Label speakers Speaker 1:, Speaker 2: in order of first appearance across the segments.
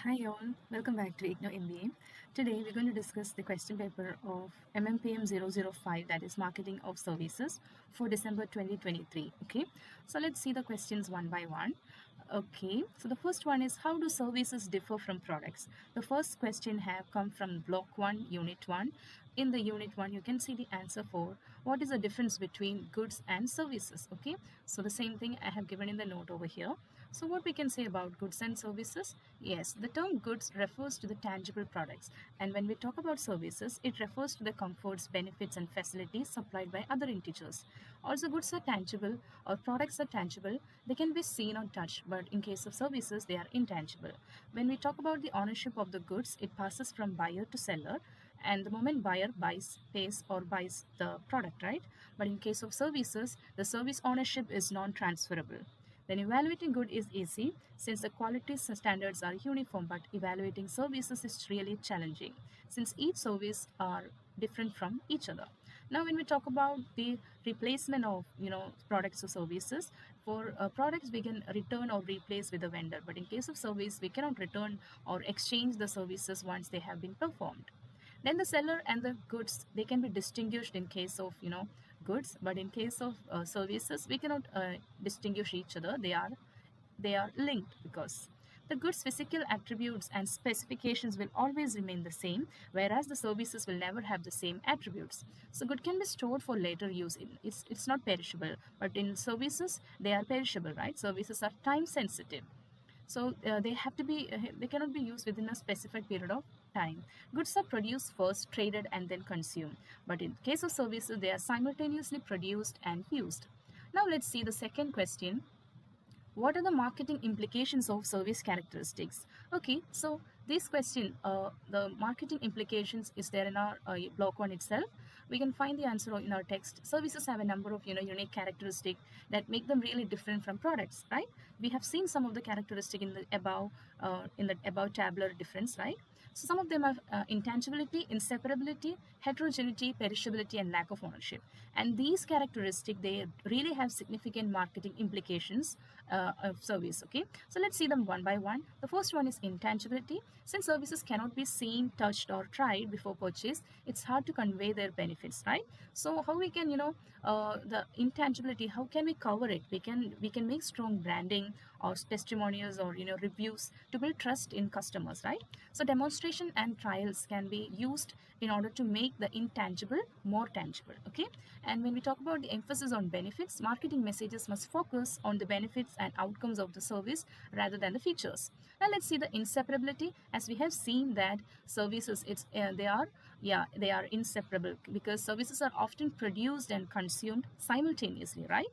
Speaker 1: Hi all, welcome back to IGNOU MBA. Today we're going to discuss the question paper of MMPM-005, that is Marketing of Services, for December 2023. Okay, so let's see the questions one by one. Okay, so the first one is, how do services differ from products? The first question have come from block 1, unit 1. In the unit 1, you can see the answer for what is the difference between goods and services. Okay, so the same thing I have given in the note over here. So what we can say about goods and services? Yes, the term goods refers to the tangible products, and when we talk about services, it refers to the comforts, benefits and facilities supplied by other integers. Also, goods are tangible or products are tangible. They can be seen or touched, but in case of services, they are intangible. When we talk about the ownership of the goods, it passes from buyer to seller, and the moment buyer pays or buys the product, right? But in case of services, the service ownership is non-transferable. Then evaluating good is easy since the quality standards are uniform, but evaluating services is really challenging since each service are different from each other. Now when we talk about the replacement of products or services, for products we can return or replace with a vendor, but in case of service we cannot return or exchange the services once they have been performed. Then the seller and the goods, they can be distinguished in case of goods, but in case of services we cannot distinguish each other. They are linked because the goods physical attributes and specifications will always remain the same, whereas the services will never have the same attributes. So good can be stored for later use. It's not perishable, but in services they are perishable, right? Services are time sensitive, so they cannot be used within a specified period of time. Goods are produced first, traded and then consumed, but in case of services they are simultaneously produced and used. Now let's see the second question. What are the marketing implications of service characteristics? Okay, so this question, the marketing implications is there in our block 1 itself. We can find the answer in our text. Services have a number of unique characteristics that make them really different from products, right? We have seen some of the characteristic in the above tabular difference, right? So some of them are intangibility, inseparability, heterogeneity, perishability, and lack of ownership. And these characteristics, they really have significant marketing implications of service. Okay, so let's see them one by one. The first one is intangibility. Since services cannot be seen, touched, or tried before purchase, it's hard to convey their benefits, right? So how we can, the intangibility, how can we cover it? We can make strong branding or testimonials or reviews to build trust in customers, right? So demonstration and trials can be used in order to make the intangible more tangible. Okay, and when we talk about the emphasis on benefits, marketing messages must focus on the benefits and outcomes of the service rather than the features. Now let's see the inseparability. As we have seen that services, they are inseparable because services are often produced and consumed simultaneously, right?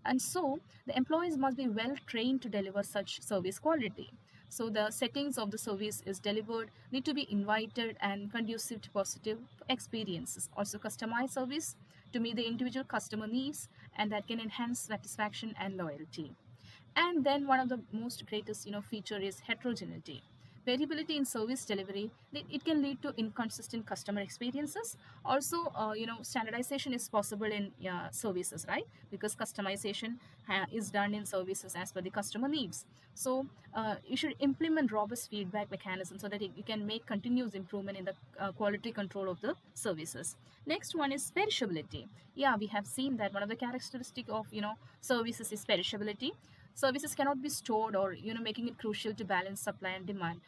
Speaker 1: And so the employees must be well trained to deliver such service quality. So the settings of the service is delivered need to be invited and conducive to positive experiences. Also customized service to meet the individual customer needs, and that can enhance satisfaction and loyalty. And then one of the most greatest feature is heterogeneity. Variability in service delivery, it can lead to inconsistent customer experiences. Also standardization is possible in services, right? Because customization is done in services as per the customer needs. So you should implement robust feedback mechanism so that you can make continuous improvement in the quality control of the services. Next one is perishability. Yeah, we have seen that one of the characteristic of services is perishability. Services cannot be stored, or making it crucial to balance supply and demand.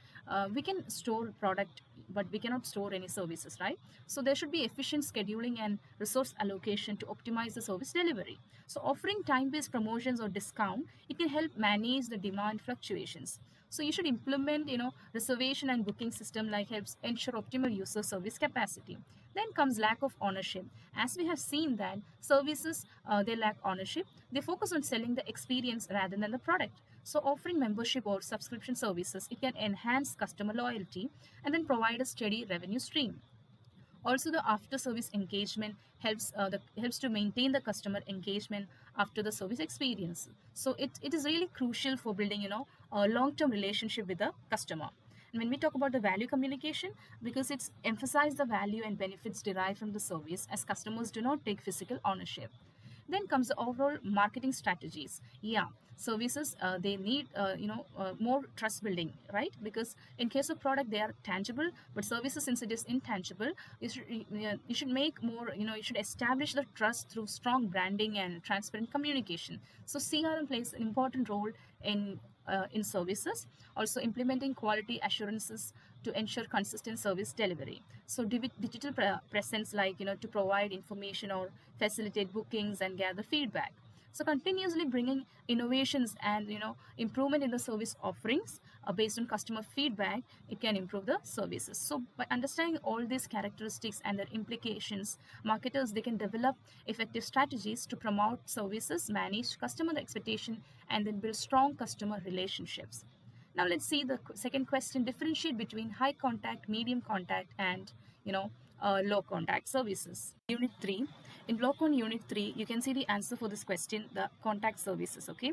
Speaker 1: We can store product, but we cannot store any services, right? So there should be efficient scheduling and resource allocation to optimize the service delivery. So offering time-based promotions or discount, it can help manage the demand fluctuations. So you should implement reservation and booking system, like helps ensure optimal user service capacity. Then comes lack of ownership. As we have seen that services, they lack ownership. They focus on selling the experience rather than the product. So offering membership or subscription services, it can enhance customer loyalty and then provide a steady revenue stream. Also the after service engagement helps to maintain the customer engagement after the service experience. So it is really crucial for building a long-term relationship with the customer. And when we talk about the value communication, because it's emphasized the value and benefits derived from the service, as customers do not take physical ownership. Then comes the overall marketing strategies. Yeah, services, they need more trust building, right? Because in case of product they are tangible, but services, since it is intangible, you should make more, you should establish the trust through strong branding and transparent communication. So CRM plays an important role in services. Also implementing quality assurances to ensure consistent service delivery. So digital presence, like to provide information or facilitate bookings and gather feedback. So continuously bringing innovations and improvement in the service offerings based on customer feedback, it can improve the services. So by understanding all these characteristics and their implications, marketers, they can develop effective strategies to promote services, manage customer expectation, and then build strong customer relationships. Now let's see the second question: differentiate between high contact, medium contact, and low contact services. Unit 3. In block 1, unit 3, you can see the answer for this question, the contact services. Okay,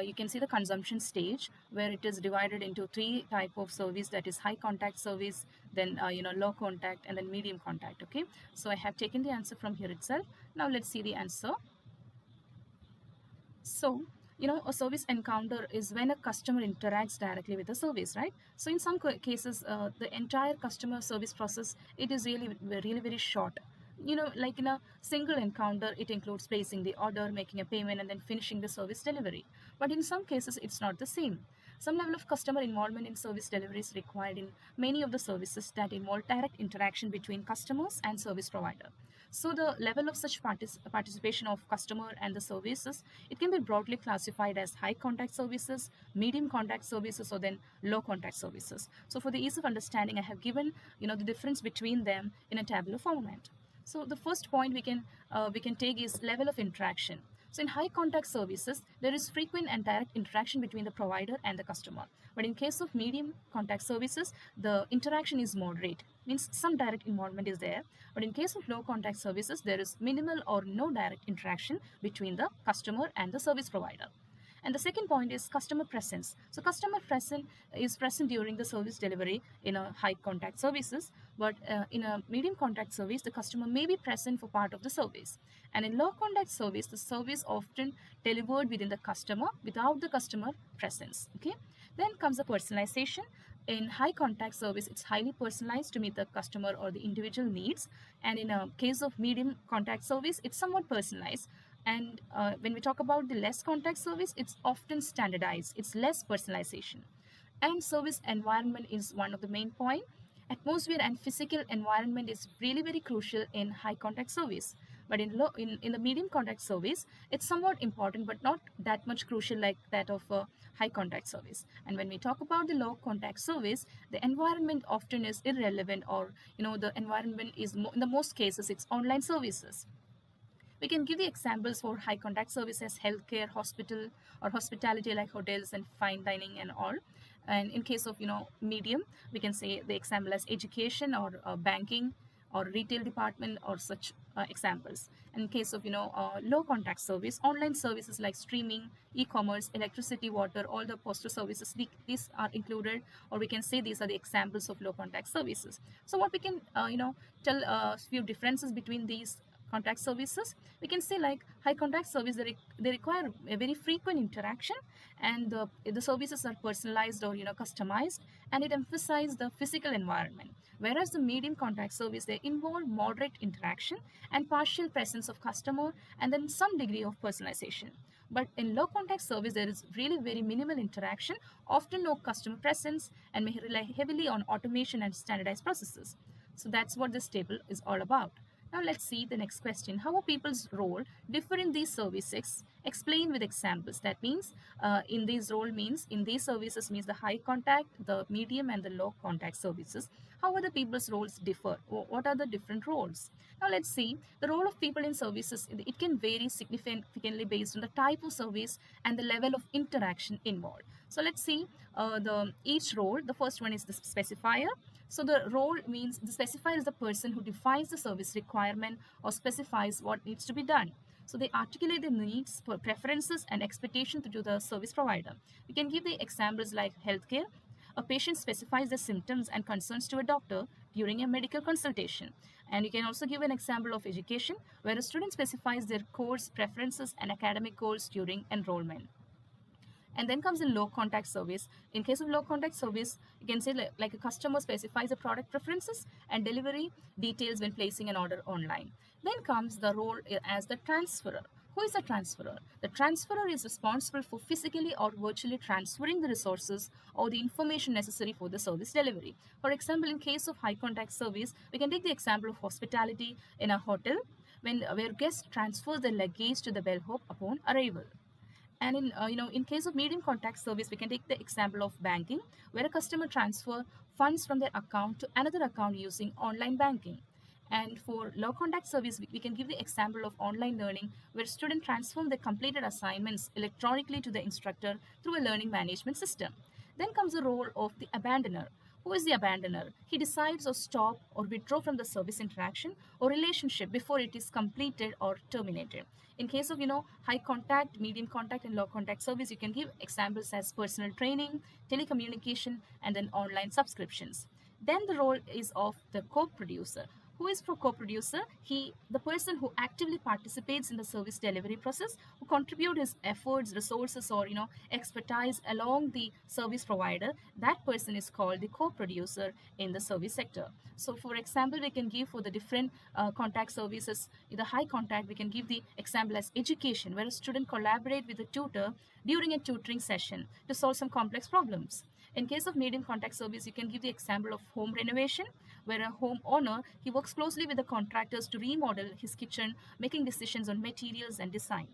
Speaker 1: you can see the consumption stage, where it is divided into 3 type of service, that is high contact service, then low contact, and then medium contact. Okay, so I have taken the answer from here itself. Now let's see the answer. So, a service encounter is when a customer interacts directly with the service, right? So in some cases, the entire customer service process, it is really very short. Like in a single encounter, it includes placing the order, making a payment, and then finishing the service delivery. But in some cases, it's not the same. Some level of customer involvement in service delivery is required in many of the services that involve direct interaction between customers and service provider. So the level of such participation of customer and the services, it can be broadly classified as high contact services, medium contact services, or then low contact services. So for the ease of understanding, I have given the difference between them in a tabular format. So the first point we can take is level of interaction. So in high contact services, there is frequent and direct interaction between the provider and the customer. But in case of medium contact services, the interaction is moderate, means some direct involvement is there. But in case of low contact services, there is minimal or no direct interaction between the customer and the service provider. And the second point is customer presence. So customer present is present during the service delivery in a high contact services, but in a medium contact service, the customer may be present for part of the service. And in low contact service, the service often delivered within the customer without the customer presence. Okay. Then comes the personalization. In high contact service, it's highly personalized to meet the customer or the individual needs. And in a case of medium contact service, it's somewhat personalized. And when we talk about the less contact service, it's often standardized. It's less personalization. And service environment is one of the main point. Atmosphere and physical environment is really very crucial in high contact service. But in the medium contact service, it's somewhat important, but not that much crucial like that of a high contact service. And when we talk about the low contact service, the environment often is irrelevant, or the environment is in the most cases it's online services. We can give the examples for high contact services: healthcare, hospital, or hospitality like hotels and fine dining and all. And in case of medium, we can say the example as education or banking or retail department or such examples. And in case of low contact service, online services like streaming, e-commerce, electricity, water, all the postal services, these are included, or we can say these are the examples of low contact services. So what we can tell a few differences between these contact services, we can say like high contact service, they require a very frequent interaction, and the services are personalized or customized, and it emphasizes the physical environment. Whereas the medium contact service, they involve moderate interaction and partial presence of customer, and then some degree of personalization. But in low contact service, there is really very minimal interaction, often no customer presence, and may rely heavily on automation and standardized processes. So that's what this table is all about. Now let's see the next question. How are people's role differ in these services? Explain with examples. That means in these role means in these services means the high contact, the medium, and the low contact services. How are the people's roles differ? What are the different roles? Now let's see the role of people in services. It can vary significantly based on the type of service and the level of interaction involved. So let's see each role. The first one is the specifier. So the role means the specifier is the person who defines the service requirement or specifies what needs to be done. So they articulate the needs, preferences, and expectation to the service provider. We can give the examples like healthcare. A patient specifies the symptoms and concerns to a doctor during a medical consultation. And you can also give an example of education where a student specifies their course preferences and academic goals during enrollment. And then comes the low contact service. In case of low contact service, you can say like a customer specifies the product preferences and delivery details when placing an order online. Then comes the role as the transferer. Who is the transferer? The transferer is responsible for physically or virtually transferring the resources or the information necessary for the service delivery. For example, in case of high contact service, we can take the example of hospitality in a hotel where guests transfer their luggage to the bellhop upon arrival. And in case of medium contact service, we can take the example of banking, where a customer transfer funds from their account to another account using online banking. And for low contact service, we can give the example of online learning, where students transform their completed assignments electronically to the instructor through a learning management system. Then comes the role of the abandoner. Who is the abandoner? He decides to stop or withdraw from the service interaction or relationship before it is completed or terminated. In case of high contact, medium contact, and low contact service, you can give examples as personal training, telecommunication, and then online subscriptions. Then the role is of the co-producer. Who is for co-producer? The person who actively participates in the service delivery process, who contribute his efforts, resources, or expertise along the service provider. That person is called the co-producer in the service sector. So, for example, we can give for the different contact services. In the high contact, we can give the example as education, where a student collaborate with a tutor during a tutoring session to solve some complex problems. In case of medium contact service, you can give the example of home renovation, where a homeowner, he works closely with the contractors to remodel his kitchen, making decisions on materials and design.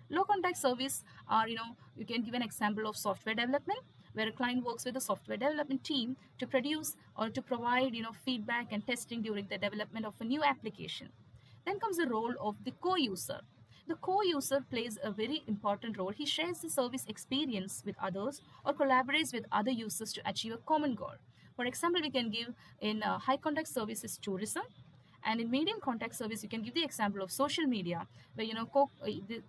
Speaker 1: Low contact service are, you can give an example of software development, where a client works with the software development team to produce or to provide, feedback and testing during the development of a new application. Then comes the role of the co-user. The co-user plays a very important role. He shares the service experience with others or collaborates with other users to achieve a common goal. For example, we can give in high contact services tourism, and in medium contact service, you can give the example of social media, where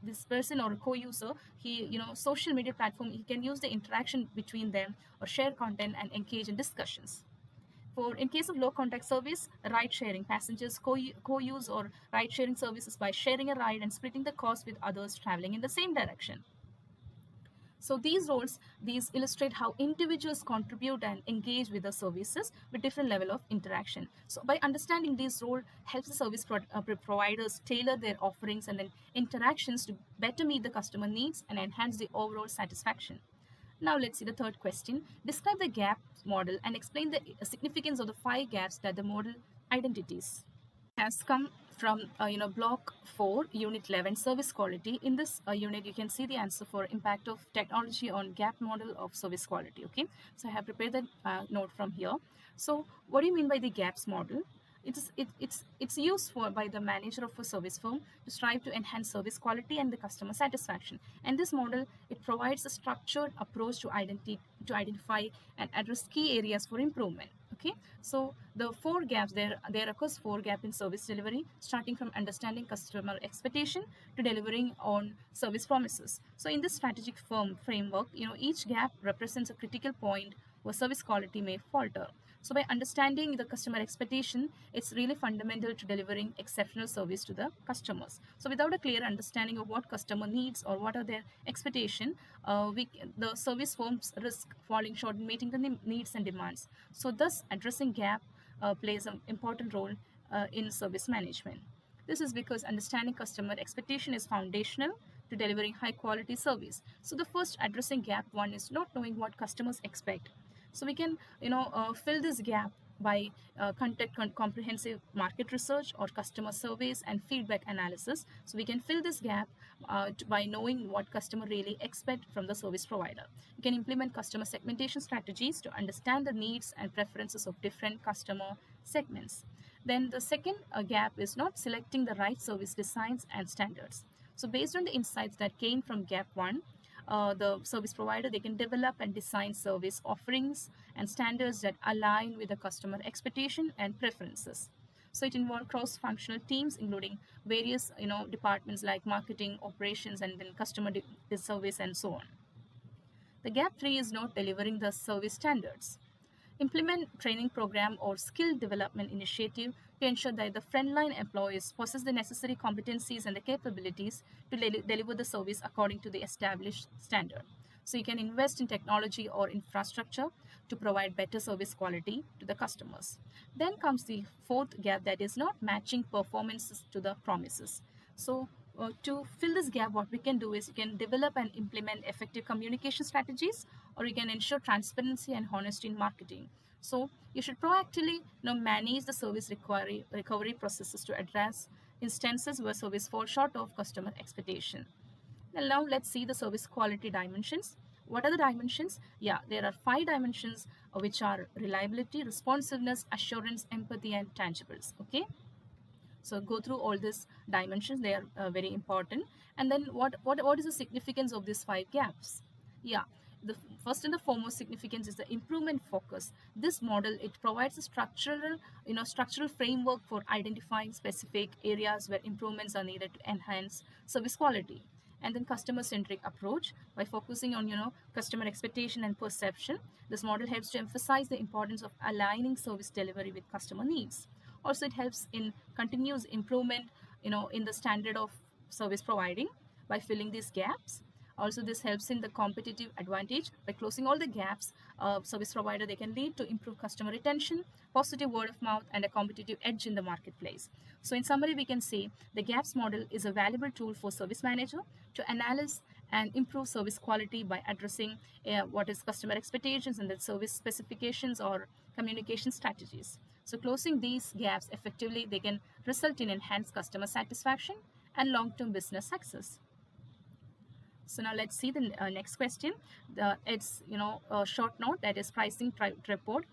Speaker 1: this person or a co-user, he social media platform, he can use the interaction between them or share content and engage in discussions. For in case of low contact service, ride sharing, passengers co-use or ride sharing services by sharing a ride and splitting the cost with others traveling in the same direction. So these roles, these illustrate how individuals contribute and engage with the services with different level of interaction. So by understanding these roles, helps the service providers tailor their offerings and then interactions to better meet the customer needs and enhance the overall satisfaction. Now let's see the third question. Describe the gap model and explain the significance of the 5 gaps that the model identities. Has come from block 4 unit 11 service quality. In this unit, you can see the answer for impact of technology on gap model of service quality. Okay, so I have prepared the note from here. So what do you mean by the gaps model? It's used by the manager of a service firm to strive to enhance service quality and the customer satisfaction. And this model, it provides a structured approach to identify and address key areas for improvement. Okay, so the 4 gaps, there occurs 4 gaps in service delivery, starting from understanding customer expectation to delivering on service promises. So in this strategic framework, each gap represents a critical point where service quality may falter. So by understanding the customer expectation, it's really fundamental to delivering exceptional service to the customers. So without a clear understanding of what customer needs or what are their expectation, the service firms risk falling short in meeting the needs and demands. So thus addressing gap plays an important role in service management. This is because understanding customer expectation is foundational to delivering high quality service. So the first addressing gap one is not knowing what customers expect. So we can fill this gap by conduct comprehensive market research or customer surveys and feedback analysis. So we can fill this gap by knowing what customer really expect from the service provider. You can implement customer segmentation strategies to understand the needs and preferences of different customer segments. Then the second gap is not selecting the right service designs and standards. So based on the insights that came from gap 1, the service provider, they can develop and design service offerings and standards that align with the customer expectation and preferences. So it involves cross-functional teams, including various departments like marketing, operations, and then customer service and so on. The gap 3 is not delivering the service standards. Implement training program or skill development initiative to ensure that the frontline employees possess the necessary competencies and the capabilities to deliver the service according to the established standard. So you can invest in technology or infrastructure to provide better service quality to the customers. Then comes the fourth gap, that is not matching performances to the promises. So to fill this gap, what we can do is you can develop and implement effective communication strategies, or you can ensure transparency and honesty in marketing. So you should proactively manage the service recovery processes to address instances where service falls short of customer expectation. And now let's see the service quality dimensions. What are the dimensions? Yeah, there are 5 dimensions, which are reliability, responsiveness, assurance, empathy, and tangibles. Okay. So go through all these dimensions. They are very important. And then what is the significance of these 5 gaps? Yeah, the first and the foremost significance is the improvement focus. This model, it provides a structural framework for identifying specific areas where improvements are needed to enhance service quality. And then customer centric approach, by focusing on customer expectation and perception. This model helps to emphasize the importance of aligning service delivery with customer needs. Also, it helps in continuous improvement in the standard of service providing by filling these gaps. Also, this helps in the competitive advantage. By closing all the gaps, service provider, they can lead to improved customer retention, positive word of mouth, and a competitive edge in the marketplace. So in summary, we can say the gaps model is a valuable tool for service manager to analyze and improve service quality by addressing what is customer expectations and the service specifications or communication strategies. So closing these gaps effectively, they can result in enhanced customer satisfaction and long-term business success. So now let's see the next question. It's a short note, that is pricing report.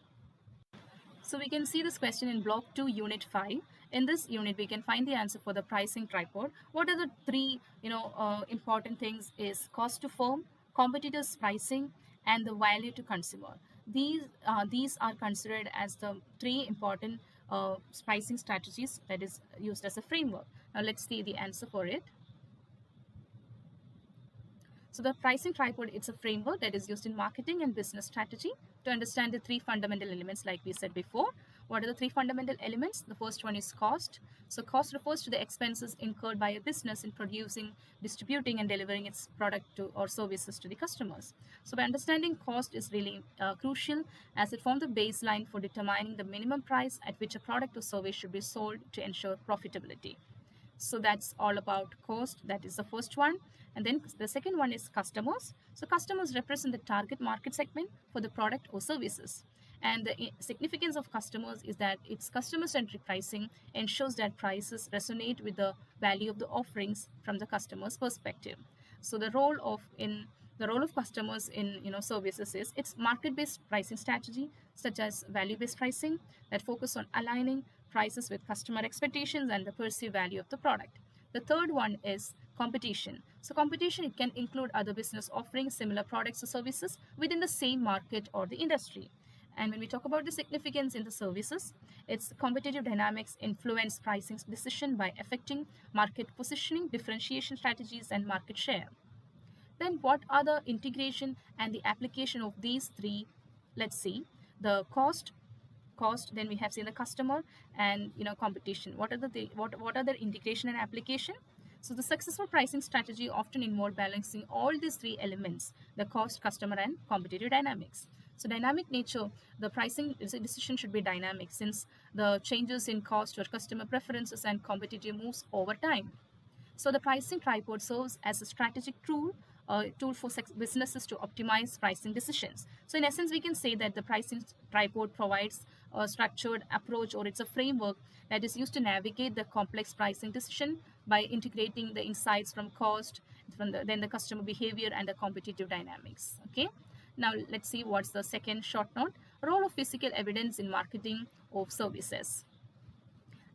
Speaker 1: So we can see this question in block 2 unit 5. In this unit we can find the answer for the pricing tripod. What are the 3 important things is cost to firm, competitors pricing, and the value to consumer. These are considered as the 3 important pricing strategies that is used as a framework. Now let's see the answer for it. So the pricing tripod, it's a framework that is used in marketing and business strategy to understand the 3 fundamental elements like we said before. What are the 3 fundamental elements? The first one is cost. So cost refers to the expenses incurred by a business in producing, distributing, and delivering its product to or services to the customers. So by understanding cost is really crucial, as it forms the baseline for determining the minimum price at which a product or service should be sold to ensure profitability. So that's all about cost. That is the first one. And then the second one is customers. So customers represent the target market segment for the product or services. And the significance of customers is that its customer-centric pricing ensures that prices resonate with the value of the offerings from the customer's perspective. So the role of customers in services is its market-based pricing strategy, such as value-based pricing that focus on aligning prices with customer expectations and the perceived value of the product. The third one is competition. So competition, it can include other business offering similar products or services within the same market or the industry. And when we talk about the significance in the services, its competitive dynamics influence pricing decision by affecting market positioning, differentiation strategies, and market share. Then what are the integration and the application of these 3? Let's see. The cost, then we have seen the customer, and competition. What are the integration and application? So the successful pricing strategy often involve balancing all these 3 elements: the cost, customer, and competitive dynamics. So dynamic nature, the pricing decision should be dynamic, since the changes in cost or customer preferences and competitive moves over time. So the pricing tripod serves as a strategic tool for businesses to optimize pricing decisions. So in essence, we can say that the pricing tripod provides a structured approach, or it's a framework that is used to navigate the complex pricing decision by integrating the insights from cost, then the customer behavior, and the competitive dynamics. Okay. Now let's see what's the second short note: role of physical evidence in marketing of services.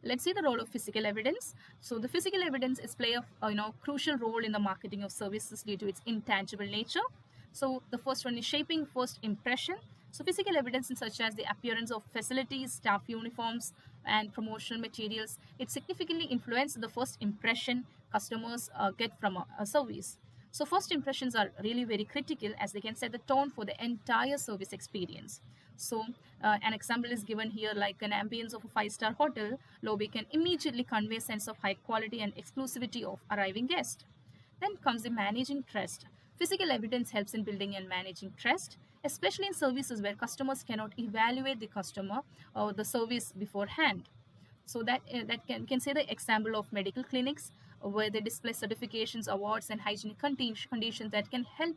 Speaker 1: Let's see the role of physical evidence. So the physical evidence is play a crucial role in the marketing of services due to its intangible nature. So the first one is shaping first impression. So physical evidence such as the appearance of facilities, staff uniforms, and promotional materials, it significantly influences the first impression customers get from a service. So first impressions are really very critical, as they can set the tone for the entire service experience. So an example is given here, like an ambience of a five-star hotel lobby can immediately convey a sense of high quality and exclusivity of arriving guests. Then comes the managing trust. Physical evidence helps in building and managing trust, especially in services where customers cannot evaluate the customer or the service beforehand. So that can say the example of medical clinics where they display certifications, awards, and hygienic conditions that can help,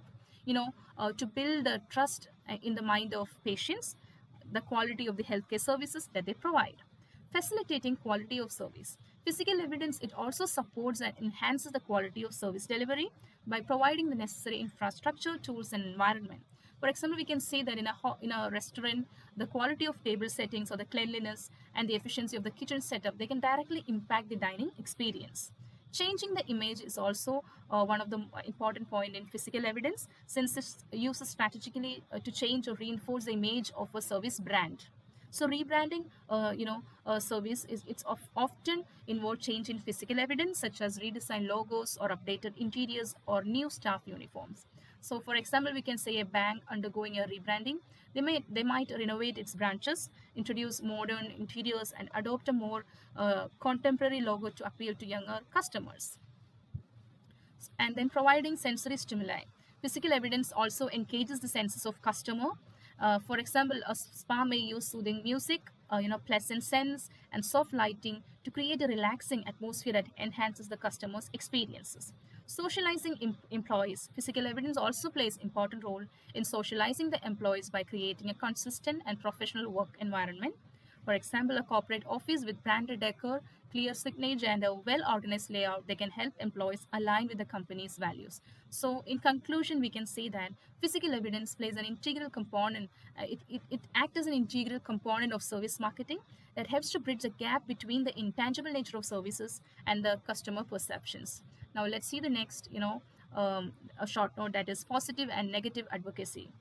Speaker 1: to build a trust in the mind of patients, the quality of the healthcare services that they provide. Facilitating quality of service. Physical evidence, it also supports and enhances the quality of service delivery by providing the necessary infrastructure, tools, and environment. For example, we can say that in a restaurant, the quality of table settings or the cleanliness and the efficiency of the kitchen setup, they can directly impact the dining experience. Changing the image is also one of the important point in physical evidence, since it uses strategically to change or reinforce the image of a service brand. So rebranding, a service often involve change in physical evidence, such as redesigned logos or updated interiors or new staff uniforms. So, for example, we can say a bank undergoing a rebranding. They might renovate its branches, introduce modern interiors, and adopt a more contemporary logo to appeal to younger customers. And then providing sensory stimuli. Physical evidence also engages the senses of customer. For example, a spa may use soothing music, pleasant scents, and soft lighting to create a relaxing atmosphere that enhances the customer's experiences. Socializing employees. Physical evidence also plays an important role in socializing the employees by creating a consistent and professional work environment. For example, a corporate office with branded decor, clear signage, and a well-organized layout, they can help employees align with the company's values. So in conclusion, we can say that physical evidence plays an integral component. It acts as an integral component of service marketing that helps to bridge the gap between the intangible nature of services and the customer perceptions. Now let's see the next, a short note, that is positive and negative advocacy.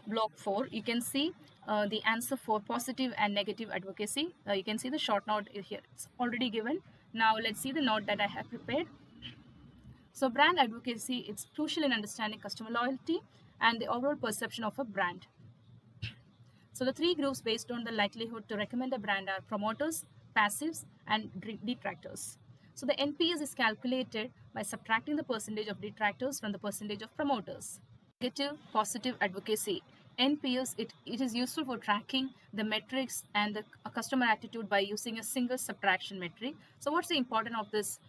Speaker 1: Block 4, you can see the answer for positive and negative advocacy. You can see the short note here, it's already given. Now let's see the note that I have prepared. So brand advocacy, it's crucial in understanding customer loyalty and the overall perception of a brand. So the three groups based on the likelihood to recommend a brand are promoters, passives, and detractors. So the NPS is calculated by subtracting the percentage of detractors from the percentage of promoters. Negative positive advocacy. NPS, it is useful for tracking the metrics and the customer attitude by using a single subtraction metric. So what's the importance of this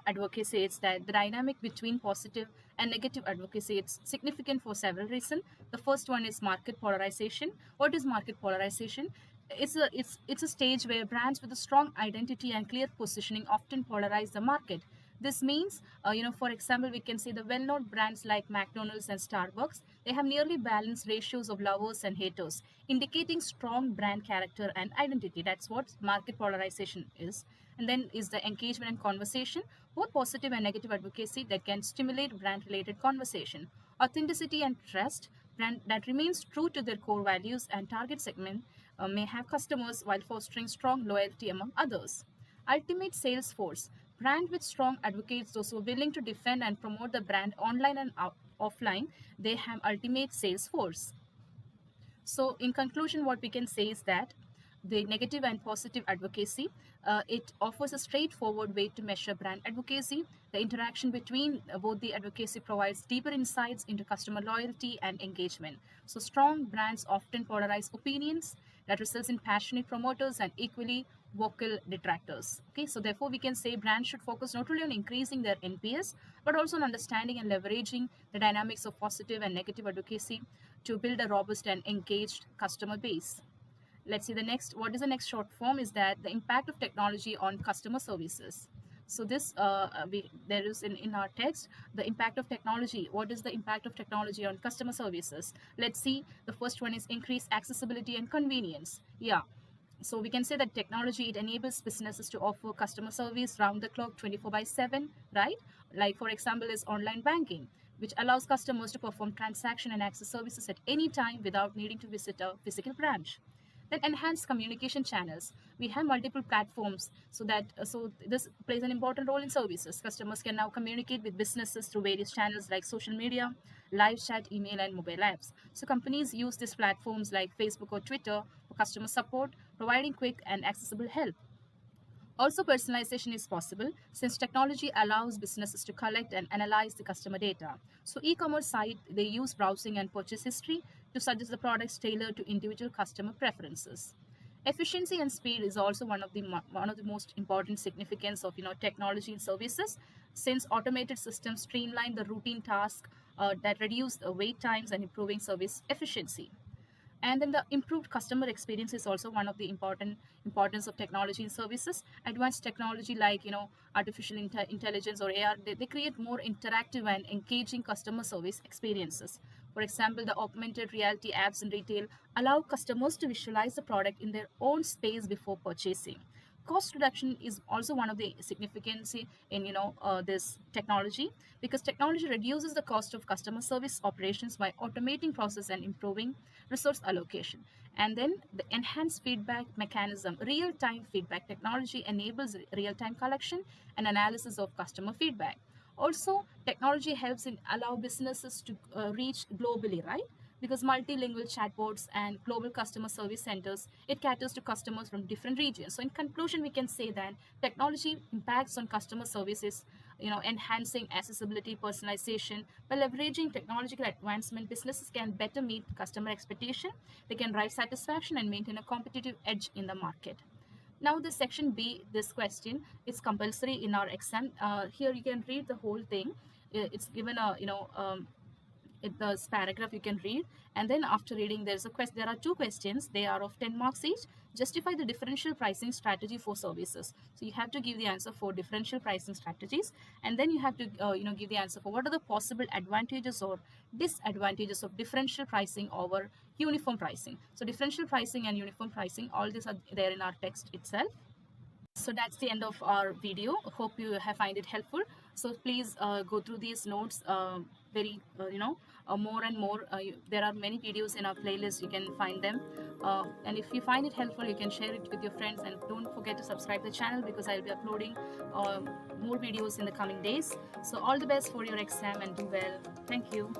Speaker 1: advocacy? It's that the dynamic between positive and negative advocacy, it's significant for several reasons. The first one is market polarization. What is market polarization? It's a stage where brands with a strong identity and clear positioning often polarize the market. This means, for example, we can see the well-known brands like McDonald's and Starbucks, they have nearly balanced ratios of lovers and haters, indicating strong brand character and identity. That's what market polarization is. And then is the engagement and conversation, both positive and negative advocacy that can stimulate brand-related conversation. Authenticity and trust, brand that remains true to their core values and target segment may have customers while fostering strong loyalty among others. Ultimate sales force. Brand with strong advocates, those who are willing to defend and promote the brand online and offline, they have ultimate sales force. So in conclusion, what we can say is that the negative and positive advocacy, it offers a straightforward way to measure brand advocacy. The interaction between both the advocacy provides deeper insights into customer loyalty and engagement. So strong brands often polarize opinions that results in passionate promoters and equally vocal detractors. Okay, so therefore we can say brands should focus not only on increasing their NPS, but also on understanding and leveraging the dynamics of positive and negative advocacy to build a robust and engaged customer base. Let's see the next. What is the next short form? Is that the impact of technology on customer services. So this there is in our text the impact of technology. What is the impact of technology on customer services? Let's see. The first one is increased accessibility and convenience. Yeah. So we can say that technology, it enables businesses to offer customer service round the clock 24/7, right? Like for example is online banking, which allows customers to perform transaction and access services at any time without needing to visit a physical branch. Then enhanced communication channels. We have multiple platforms, so that so this plays an important role in services. Customers can now communicate with businesses through various channels like social media, live chat, email, and mobile apps. So companies use these platforms like Facebook or Twitter for customer support, providing quick and accessible help. Also, personalization is possible since technology allows businesses to collect and analyze the customer data. So, e-commerce site, they use browsing and purchase history to suggest the products tailored to individual customer preferences. Efficiency and speed is also one of the most important significance of technology and services, since automated systems streamline the routine task that reduce the wait times and improving service efficiency. And then the improved customer experience is also one of the importance of technology and services. Advanced technology like artificial intelligence or AR, they create more interactive and engaging customer service experiences. For example, the augmented reality apps in retail allow customers to visualize the product in their own space before purchasing. Cost reduction is also one of the significance in this technology, because technology reduces the cost of customer service operations by automating process and improving resource allocation. And then the enhanced feedback mechanism. Real-time feedback technology enables real-time collection and analysis of customer feedback. Also, technology helps in allow businesses to reach globally, right? Because multilingual chatbots and global customer service centers, it caters to customers from different regions. So in conclusion, we can say that technology impacts on customer services, enhancing accessibility, personalization. By leveraging technological advancement, businesses can better meet customer expectation. They can drive satisfaction and maintain a competitive edge in the market. Now the section B, this question is compulsory in our exam. Here you can read the whole thing. It's given a this paragraph you can read, and then after reading there are two questions. They are of 10 marks each. Justify the differential pricing strategy for services. So you have to give the answer for differential pricing strategies, and then you have to give the answer for what are the possible advantages or disadvantages of differential pricing over uniform pricing. So differential pricing and uniform pricing, all these are there in our text itself. So that's the end of our video. Hope you have find it helpful. So please go through these notes very more and more. There are many videos in our playlist, you can find them, and if you find it helpful, you can share it with your friends, and don't forget to subscribe the channel, because I'll be uploading more videos in the coming days. So all the best for your exam, and do well. Thank you.